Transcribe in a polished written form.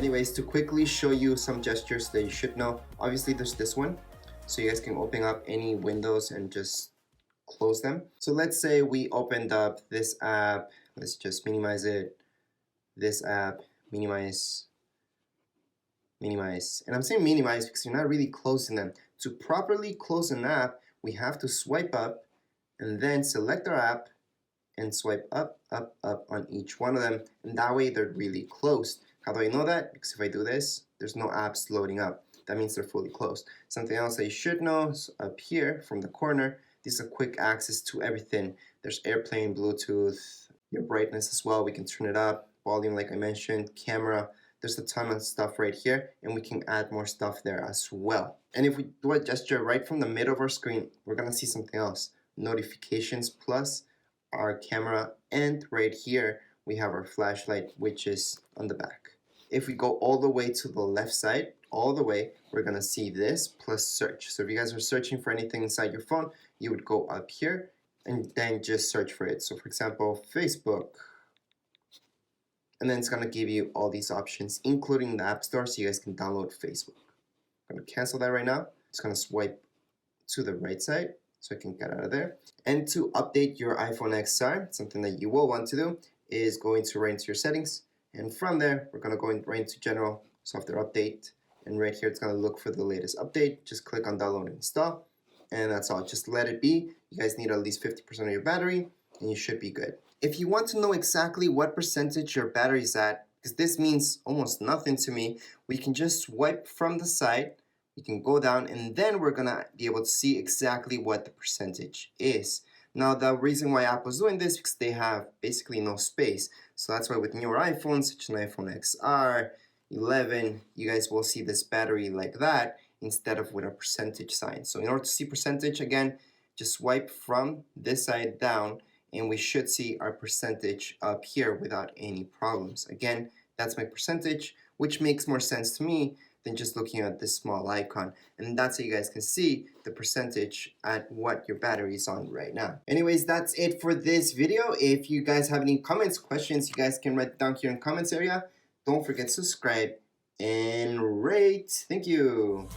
anyways, to quickly show you some gestures that you should know, obviously there's this one, so you guys can open up any windows and just close them. So let's say we opened up this app, let's just minimize it, this app, minimize, and I'm saying minimize because you're not really closing them. To properly close an app, we have to swipe up and then select our app and swipe up, up, up on each one of them, and that way they're really closed. How do I know that? Because if I do this, there's no apps loading up. That means they're fully closed. Something else that you should know is up here from the corner, this is a quick access to everything. There's airplane, Bluetooth, your brightness as well, we can turn it up, volume like I mentioned, camera, there's a ton of stuff right here, and we can add more stuff there as well. And if we do a gesture right from the middle of our screen, we're gonna see something else. Notifications plus our camera, and right here we have our flashlight, which is on the back. If we go all the way to the left side, all the way, we're gonna see this plus search. So if you guys are searching for anything inside your phone, you would go up here and then just search for it. So for example, Facebook, and then it's gonna give you all these options, including the App Store, so you guys can download Facebook. I'm gonna cancel that right now. It's gonna swipe to the right side, so I can get out of there. And to update your iPhone XR, something that you will want to do is go right into your settings, and from there we're going to go right into general software update, and right here it's going to look for the latest update. Just click on download and install, and that's all. Just let it be. You guys need at least 50% of your battery and you should be good. If you want to know exactly what percentage your battery is at, because this means almost nothing to me, we can just swipe from the side. You can go down, and then we're gonna be able to see exactly what the percentage is. Now, the reason why Apple's doing this is because they have basically no space. So that's why with newer iPhones, such as an iPhone XR, 11, you guys will see this battery like that instead of with a percentage sign. So in order to see percentage, again, just swipe from this side down, and we should see our percentage up here without any problems. Again, that's my percentage, which makes more sense to me than just looking at this small icon. And that's how you guys can see the percentage at what your battery is on right now. Anyways, that's it for this video. If you guys have any comments, questions, you guys can write it down here in the comments area. Don't forget to subscribe and rate. Thank you.